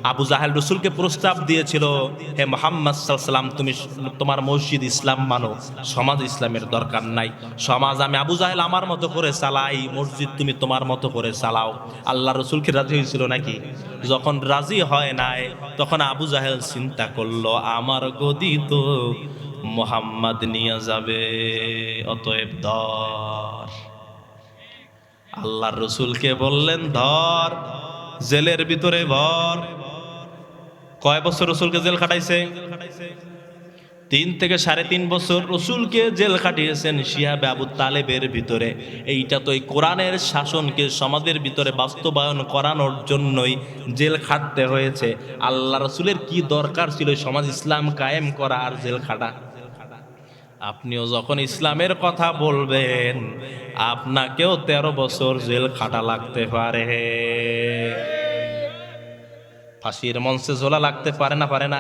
আবু জাহেল রসুলকে প্রস্তাব দিয়েছিল, হে মুহাম্মদ সাল্লাল্লাহু আলাইহি ওয়াসাল্লাম, তুমি তোমার মসজিদ ইসলাম মানো, সমাজ ইসলামের দরকার নাই। সমাজ আমি আবু জাহেল আমার মতো করে চালাই, মসজিদ তুমি তোমার মতো করে চালাও। আল্লাহ রসুলকে রাজি হয়েছিল নাকি? যখন রাজি হয় নাই, তখন আবু জাহেল চিন্তা করলো, আমার গদি তো মুহাম্মদ নিয়ে যাবে, অতএব ধর। আল্লাহর রসুলকে বললেন, ধর, জেলের ভিতরে ভর। কয় বছর রসুলকে জেল খাটাইছে? 3 থেকে 3.5 বছর রসুলকে জেল খাটিয়েছেন শিহাবে আবু তালেবের ভিতরে। এইটা তো এই কোরআনের শাসনকে সমাজের ভিতরে বাস্তবায়ন করানোর জন্যই জেল খাটতে হয়েছে। আল্লাহ রসুলের কি দরকার ছিল সমাজ ইসলাম কায়েম করা আর জেল খাটা? আপনিও যখন ইসলামের কথা বলবেন, আপনাকেও 13 বছর জেল খাটা লাগতে পারে, ফাঁসির মঞ্চে ঝোলা লাগতে পারে না? পারে না?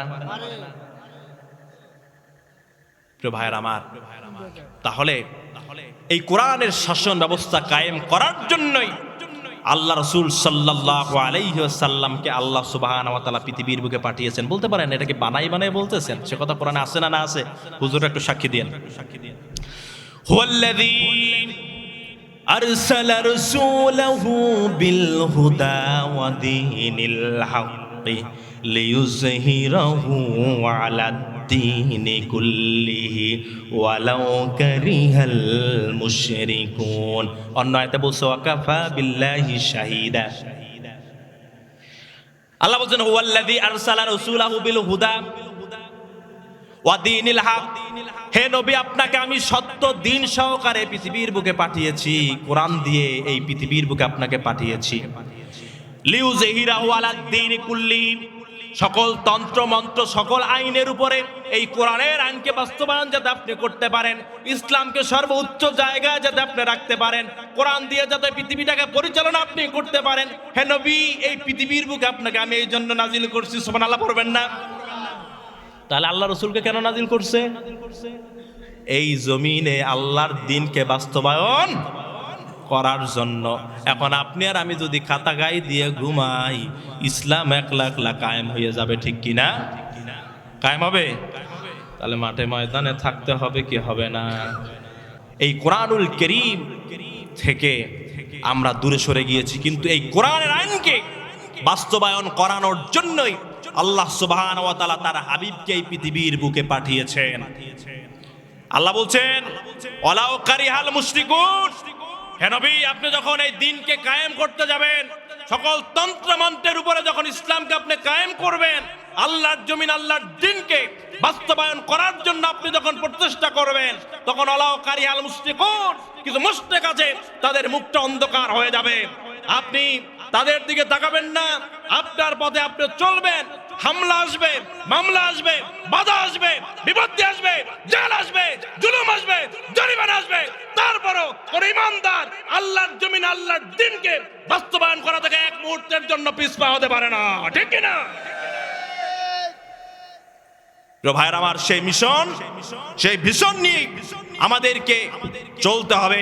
প্রিয় ভাইয়ের আমার, তাহলে এই কোরআনের শাসন ব্যবস্থা কায়েম করার জন্যই আল্লাহ রাসূল সাল্লাল্লাহু আলাইহি ওয়াসাল্লামকে আল্লাহ সুবহানাহু ওয়া তাআলা পৃথিবীর বুকে পাঠিয়েছেন। বলতে পারেন এটা কি বানাই বলতেছেন? সে কথা কোরআনে আছে না? না আছে? হুজুর একটু সাক্ষী দেন। হুয়াল্লাযী আরসালা রাসূলাহু বিল হুদা ওয়া দীনিল হাক্কি লিইয়ুযহিরাহু আলাদ দীনি কুল্লিহি ওয়ালাউ কারিহাল মুশরিকুন। অন্য আয়াতে বলছে ওয়াকাফা বিল্লাহি শাহিদা। আল্লাহ বলেন হুয়াল্লাযী আরসালা রাসূলাহু বিল হুদা ওয়া দীনিল হক। হে নবী, আপনাকে আমি সত্য দিন সহকারে পৃথিবীর বুকে পাঠিয়েছি, কোরআন দিয়ে এই পৃথিবীর বুকে আপনাকে পাঠিয়েছি। লিইয়ুযহিরাহু আলাদ দীনি কুল্লিহি, সকল তন্ত্র মন্ত্র সকল আইনের উপরে এই কোরআনের আইনকে বাস্তবায়ন যাতে আপনি করতে পারেন, ইসলামকে সর্বোচ্চ জায়গায় যাতে আপনি রাখতে পারেন, কোরআন দিয়ে যাতে পৃথিবীটাকে পরিচালনা আপনি করতে পারেন। হে নবী, এই পৃথিবীর বুকে আপনাকে আমি এই জন্য নাজিল করছি। সুবহানাল্লাহ পড়বেন না? তাহলে আল্লাহ রসুলকে কেন নাজিল করছে? এই জমিনে আল্লাহর দ্বীনকে বাস্তবায়ন করার জন্য। এখন আপনি আর আমি যদি খাতা গায়ে দিয়ে ঘুমাই, ইসলাম একলা একলা কায়েম হয়ে যাবে, ঠিক কিনা? কায়েম হবে? তাহলে মাঠে ময়দানে থাকতে হবে কি হবে না? এই কোরআনুল কারীম থেকে আমরা দূরে সরে গিয়েছি, কিন্তু এই কোরআনের আইনকে বাস্তবায়ন করানোর জন্যই আল্লাহ সুবহানাহু ওয়া তাআলা তার হাবিবকে এই পৃথিবীর বুকে পাঠিয়েছেন। আল্লাহ বলছেন ওয়ালাউ কারিহাল মুশরিকুন, হে নবী, আপনি যখন এই দ্বীনকে কায়েম করতে যাবেন, সকল তন্ত্রমন্ত্রের উপরে যখন ইসলামকে আপনি কায়েম করবেন, আল্লাহর জমিন আল্লাহর দ্বীনকে বাস্তবায়ন করার জন্য আপনি যখন প্রচেষ্টা করবেন, তখন ওয়ালাউ কারিহাল মুশরিকুন, কিছু মুশরিক আছে তাদের মুখটা অন্ধকার হয়ে যাবে। আপনি তাদের দিকে তাকাবেন না, আপনার পথে আপনি চলবেন। হামলা আসবে, মামলা আসবে, বাধা আসবে, বিপত্তি আসবে, জেল আসবে, জুলুম আসবে, জরিমানা আসবে, তারপরও কোন ইমানদার আল্লাহর জমিন আল্লাহর দ্বীনকে বাস্তবায়ন করা থেকে এক মুহূর্তের জন্য পিছপা হতে পারে না, ঠিক কিনা? ভাইয়ের আমার, সেই মিশন, সেই ভিশন নিয়ে আমাদেরকে চলতে হবে।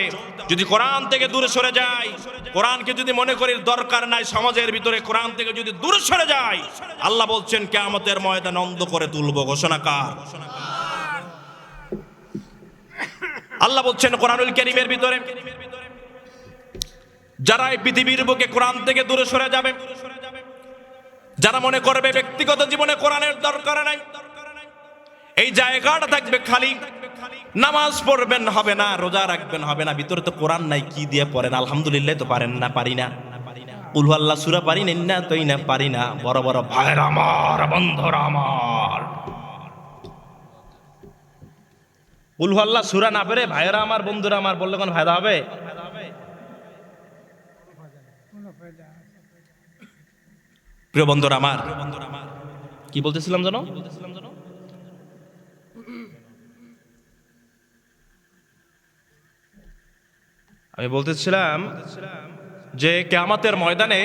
যদি কোরআন থেকে দূরে সরে যায়, কোরআনকে যদি মনে করি দরকার নাই সমাজের ভিতরে, কোরআন থেকে যদি দূরে সরে যায়, আল্লাহ বলছেন কিয়ামতের ময়দান অন্ধ করে তুলবো। ঘোষণা কার? আল্লাহ বলছেন কোরআনুল কারীমের ভিতরে, যারা এই পৃথিবীর বুকে কোরআন থেকে দূরে সরে যাবে, যারা মনে করবে ব্যক্তিগত জীবনে কোরআনের দরকার নাই, এই জায়গাটা থাকবে খালি, নামাজ পড়বেন হবে না, রোজা রাখবেন হবে না, ভিতরে তো কোরআন নাই, কি দিয়ে পড়েন? আলহামদুলিল্লাহ তো পারেন না, পারি না, কুল হুয়াল্লাহ সূরা পারি না, তোই না পারি না। বড় বড় ভাইরা আমার, বন্ধুরা আমার, কুল হুয়াল্লাহ সূরা না পেরে ভাইরা আমার, বন্ধুরা আমার বললে কোন ফায়দা হবে? প্রিয় বন্ধুরা আমার, কি বলতেছিলাম জানো? আমি বলতেছিলাম যে কিয়ামতের ময়দানে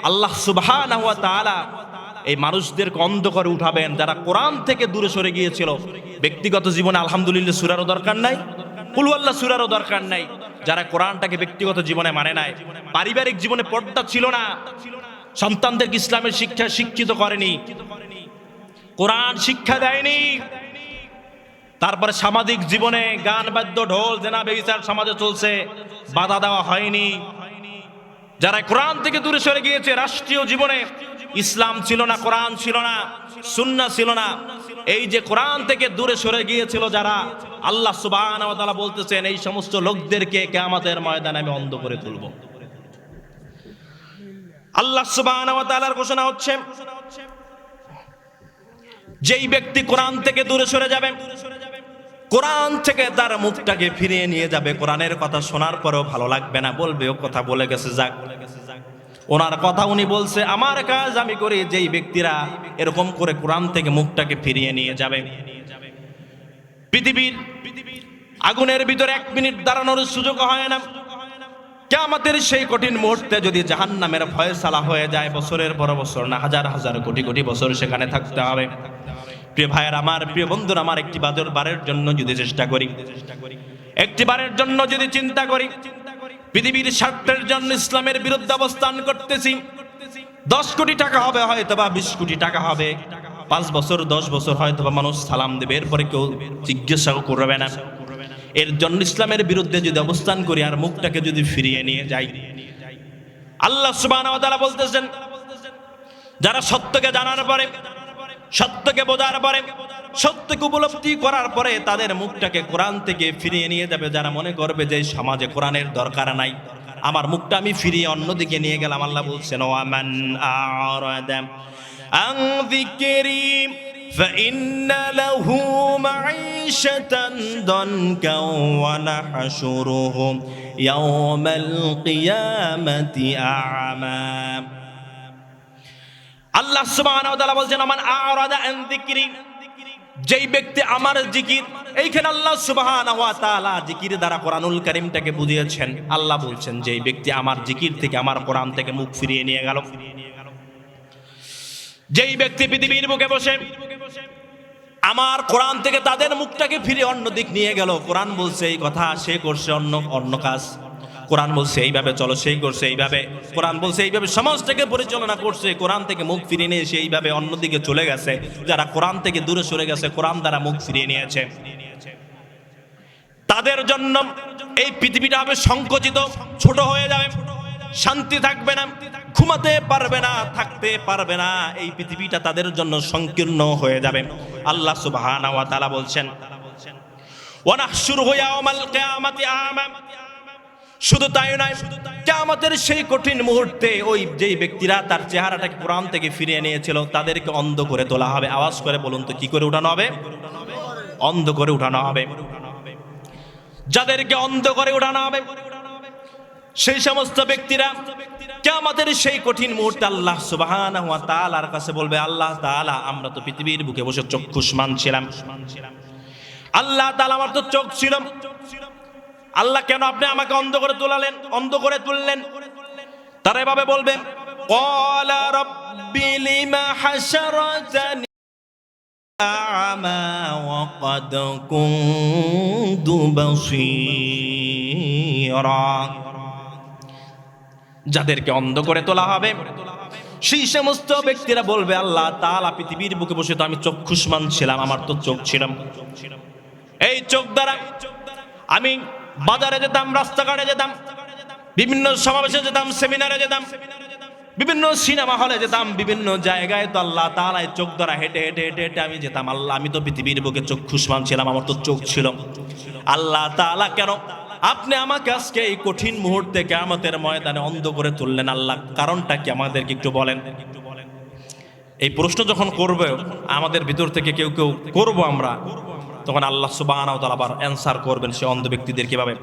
আল্লাহ সুবহানাহু ওয়া তাআলা এই মানুষদেরকে অন্ধ করে উঠাবেন যারা কোরআন থেকে দূরে সরে গিয়েছিল। ব্যক্তিগত জীবনে আলহামদুলিল্লাহ সূরারও দরকার নাই, কুল হুয়াল্লাহ সূরারও দরকার নাই। যারা কোরআনটাকে ব্যক্তিগত জীবনে মানে নাই, পারিবারিক জীবনে পর্দা ছিল না, সন্তানদেরকে ইসলামের শিক্ষা শিক্ষিত করেনি, কোরআন শিক্ষা দেয়নি। তারপরে সামাজিক জীবনে গান বাদ্য ঢোল জেনা ব্যভিচার সমাজে চলছে, বাধা দেওয়া হয়নি। যারা কোরআন থেকে দূরে সরে গিয়েছে, রাষ্ট্রীয় জীবনে ইসলাম ছিল না, কোরআন ছিল না, সুন্নাহ ছিল না, এই যে কোরআন থেকে দূরে সরে গিয়েছিল যারা, আল্লাহ সুবহানাহু ওয়া তাআলা বলতেছেন এই সমস্ত লোকদেরকে কিয়ামতের ময়দানে আমি অন্ধ করে তুলব। আল্লাহ সুবহানাহু ওয়া তাআলার ঘোষণা হচ্ছে, যেই ব্যক্তি কোরআন থেকে দূরে সরে যাবে, কোরআন থেকে তার মুখটাকে ফিরিয়ে নিয়ে যাবে, কোরআনের কথা শোনার পরেও ভালো লাগবে না, বলবে ও কথা বলে গেছে যাক, ওনার কথা উনি বলছে, আমার কাজ আমি করি। যেই ব্যক্তিরা এরকম করে কোরআন থেকে মুখটাকে ফিরিয়ে নিয়ে যাবে, পৃথিবীর আগুনের ভিতরে 1 মিনিট দাঁড়ানোর সুযোগ হয় না। কিয়ামতের সেই কঠিন মুহূর্তে যদি জাহান্নামের ফয়সালা হয়ে যায়, বছরের পর বছর না, হাজার হাজার কোটি কোটি বছর সেখানে থাকতে হবে। প্রিয় ভাইয়ের আমার, প্রিয় বন্ধুরা আমার, একটি বারের জন্য যদি চেষ্টা করি, একটি বারের জন্য যদি চিন্তা করি, পৃথিবীর স্বার্থের জন্য ইসলামের বিরুদ্ধে অবস্থান করতেছি, 10 কোটি টাকা হবে, হয়তো বা 20 কোটি টাকা হবে, 5 বছর 10 বছর হয়তো বা মানুষ সালাম দেবে, এরপরে কেউ জিজ্ঞাসাও করবে না। এর জন্য ইসলামের বিরুদ্ধে যদি অবস্থান করি আর মুখটাকে যদি ফিরিয়ে নিয়ে যাই, আল্লাহ সুবহানাহু ওয়া তাআলা বলতেছেন, যারা সত্যকে জানার পরে, সত্যকে বোঝার পরে, সত্যকে উপলব্ধি করার পরে তাদের মুখটাকে কোরআন থেকে ফিরিয়ে নিয়ে যাবে, যারা মনে করবে যে সমাজে কোরআনের দরকার নাই, আমার মুখটা আমি ফিরিয়ে অন্যদিকে নিয়ে গেলাম, আল্লাহ বলছেন, ওয়ামান আরাদা আন যিকরি ফাইন্না লাহু মাঈশাতান দানকা ওয়া নাহশুরুহু ইয়াওমাল কিয়ামাতি আ'মা। আল্লাহ সুবহানাহু ওয়া তাআলা বলছেন, আমান আরাদা আন যিকরি, যেই ব্যক্তি আমার জিকির, এইখানে আল্লাহ সুবহানাহু ওয়া তাআলা জিকির দ্বারা কোরআনুল কারীমটাকে বুঝিয়েছেন। আল্লাহ বলছেন, যেই ব্যক্তি আমার জিকির থেকে, আমার কোরআন থেকে মুখ ফিরিয়ে নিয়ে গেল, যেই ব্যক্তি পৃথিবীর বুকে বসে আমার কোরআন থেকে তাদের মুখটাকে ফিরে অন্য দিক নিয়ে গেল, কোরআন বলছে এই কথা, সে করছে অন্য কাজ, কোরআন বলছে এইভাবে চলো, সেই করছে এইভাবে, কোরআন বলছে এইভাবে সমাজটাকে পরিচালনা করছে, কোরআন থেকে মুখ ফিরিয়ে নিয়ে সেইভাবে অন্যদিকে চলে গেছে। যারা কোরআন থেকে দূরে সরে গেছে, কোরআন দ্বারা মুখ ফিরিয়ে নিয়েছে, তাদের জন্য এই পৃথিবীটা হবে সংকুচিত, ছোট হয়ে যাবে, শান্তি থাকবে না, ঘুমাতে পারবে না, থাকতে পারবে না, এই পৃথিবীটা তাদের জন্য সংকীর্ণ হয়ে যাবে। আল্লাহ সুবহানাহু ওয়া তাআলা বলছেন, ওয়া নাহশুরুহু ইয়াওমাল কিয়ামাতি আ'মা। শুধু তাই নয়, কিয়ামতের সেই কঠিন মুহূর্তে ওই যেই ব্যক্তিরা তার চেহারাটাকে কোরআন থেকে ফিরিয়ে নিয়েছিল, তাদেরকে অন্ধ করে তোলা হবে। আওয়াজ করে বলুন তো, কি করে উঠানো হবে? অন্ধ করে উঠানো হবে। যাদেরকে অন্ধ করে উঠানো হবে, সেই সমস্ত ব্যক্তিরা কিয়ামতের সেই কঠিন মুহূর্তে আল্লাহ সুবহানাহু ওয়া তাআলার কাছে বলবে, আল্লাহ তাআলা, আমরা তো পৃথিবীর বুকে বসে চক্ষুষ্মান ছিলাম, আল্লাহ তাআলা আমার তো চোখ ছিল, আল্লাহ কেন আপনি আমাকে অন্ধ করে তুললেন, অন্ধ করে তুললেন? তারা এভাবে বলবে, ক্বালা রাব্বি লিমা হাশারাতানি আ'মা ওয়া ক্বাদ কুনতু বাসীরা। যাদেরকে অন্ধ করে তোলা হবে, সেই সমস্ত ব্যক্তিরা বলবে, আল্লাহ তাআলা, পৃথিবীর বুকে বসে তো আমি চক্ষুষ্মান ছিলাম, আমার তো চোখ ছিল, এই চোখ দ্বারা আমি বাজারে যেতাম, রাস্তাঘাটে যেতাম, বিভিন্ন সমাবেশে যেতাম, সেমিনারে যেতাম, বিভিন্ন সিনেমা হলে যেতাম, বিভিন্ন জায়গায় তো আল্লাহ তাআলা চোখ দ্বারা হেঁটে হেঁটে হেঁটে হেঁটে আমি যেতাম। আল্লাহ, আমি তো পৃথিবীর বুকে চক্ষুষ্মান ছিলাম, আমার তো চোখ ছিল। আল্লাহ তাআলা, কেন আপনি আমাকে আজকে এই কঠিন মুহূর্তে কিয়ামতের ময়দানে অন্ধ করে তুললেন? আল্লাহ, কারণটা কি আমাদেরকে একটু বলেন। এই প্রশ্ন যখন করবে আমাদের ভিতর থেকে কেউ কেউ করব আমরা, তখন আল্লাহ সুবহানাহু ওয়া তাআলা আবার অ্যানসার করবেন সে অন্ধ ব্যক্তিদের কিভাবে।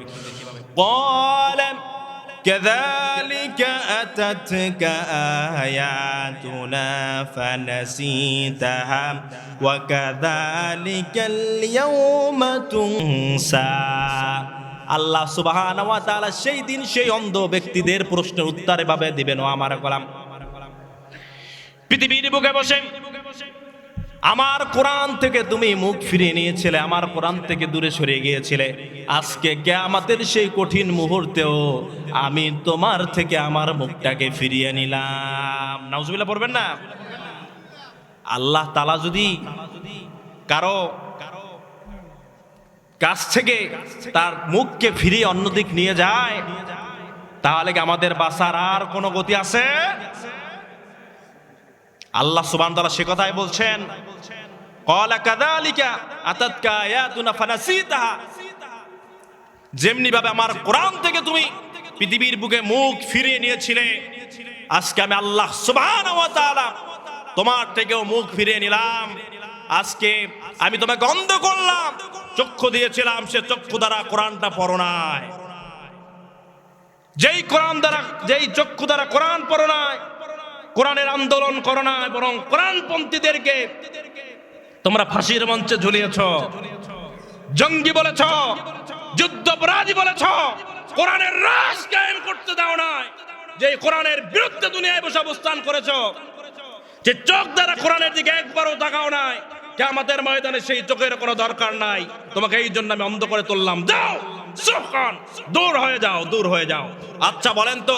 ক্বালা কাযালিকা আতাতকা আয়াতুনা ফানাসিতাহা ওয়া কাযালিকাল ইয়াওমা তুনসা। আল্লাহ সুবহানাহু ওয়া তাআলা সেই দিন সেই অন্ধ ব্যক্তিদের প্রশ্নের উত্তর এভাবে দিবেন, ও আমার গোলাম, পৃথিবীর বুকে বসে আমার কোরআন থেকে তুমি মুখ ফিরিয়ে নিয়েছিলে, আমার কোরআন থেকে দূরে সরে গিয়েছিলে। আজকে কিয়ামতের সেই কঠিন মুহূর্তেও আমি তোমার থেকে আমার মুখটাকে ফিরিয়ে নিলাম। নাউজুবিল্লাহ পড়বেন না? আল্লাহ তাআলা যদি কারো কাছ থেকে তার মুখকে ফিরিয়ে অন্যদিক নিয়ে যায়, তাহলে কি আমাদের বাঁচার আর কোনো গতি আছে? আল্লাহ সুবহানাহু ওয়া তাআলা সে কথাই বলছেন, ক্বালা কাযালিকা আতাতকা আয়াতুনা ফানাসিতাহা। যেমনি ভাবে আমার কোরআন থেকে তুমি পৃথিবীর বুকে মুখ ফিরিয়ে নিয়েছিলে, আজকে আমি আল্লাহ সুবহানাহু ওয়া তাআলা তোমার থেকেও মুখ ফিরিয়ে নিলাম। আজকে আমি তোমাকে অন্ধ করলাম, চক্ষু দিয়েছিলাম, সে চক্ষু দ্বারা কোরআনটা পড়ো নাই। যেই চক্ষু দ্বারা কোরআন পড়ো নাই, কোরআনের আন্দোলন করো নাই, বরং কোরআনপন্থীদেরকে তোমরা ফাঁসির মঞ্চে ঝুলিয়েছ, জঙ্গি বলেছ, যুদ্ধাপরাধী বলেছ, কোরআনের রাজ কায়েম করতে দাও নাই। যে কোরআনের বিরুদ্ধে দুনিয়ায় বসে অবস্থান করেছ, যে চোখ দ্বারা কোরআনের দিকে একবারও তাকাও নাই, কিয়ামতের ময়দানে সেই চোখের কোনো দরকার নাই। তোমাকে এই জন্য আমি অন্ধ করে তুললাম। যাও, দূর হয়ে যাও, দূর হয়ে যাও। আচ্ছা বলেন তো,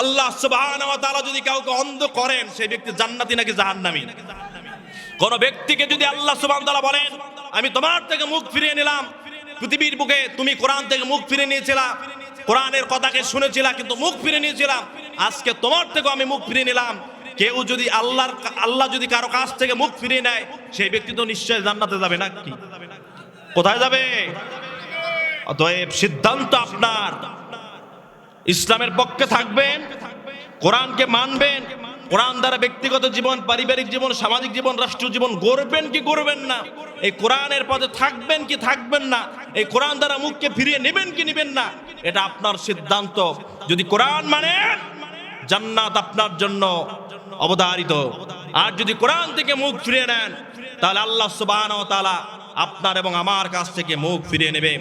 আল্লাহ সুবহানাহু ওয়া তাআলা যদি কাউকে অন্ধ করেন, সেই ব্যক্তি জান্নাতি নাকি জাহান্নামী? কোন ব্যক্তিকে যদি আল্লাহ সুবহানাহু ওয়া তাআলা বলেন, আমি তোমার থেকে মুখ ফিরিয়ে নিলাম, পৃথিবীর বুকে তুমি কোরআন থেকে মুখ ফিরিয়ে নিয়েছিলা, কোরআনের কথাকে শুনেছিলা কিন্তু মুখ ফিরিয়ে নিয়েছিলাম, আজকে তোমার থেকে আমি মুখ ফিরিয়ে নিলাম। কেউ যদি আল্লাহ যদি কারো কাছ থেকে মুখ ফিরিয়ে নেয়, সেই ব্যক্তি তো নিশ্চয়ই জান্নাতে যাবে নাকি? কোথায় যাবে? অতএব সিদ্ধান্ত আপনার। ইসলামের পক্ষে থাকবেন, কোরআনকে মানবেন, কোরআন দ্বারা ব্যক্তিগত জীবন, পারিবারিক জীবন, সামাজিক জীবন, রাষ্ট্র জীবন গড়বেন কি গড়বেন না, এই কোরআনের পথে থাকবেন কি থাকবেন না, এই কোরআন দ্বারা মুখকে ফিরিয়ে নেবেন কি নেবেন না, এটা আপনার সিদ্ধান্ত। যদি কোরআন মানেন, জান্নাত আপনার জন্য অবধারিত। আর যদি কোরআন থেকে মুখ ফিরিয়ে নেন, তাহলে আল্লাহ সুবহানাহু ওয়া তাআলা আপনার এবং আমার কাছ থেকে মুখ ফিরিয়ে নেবে।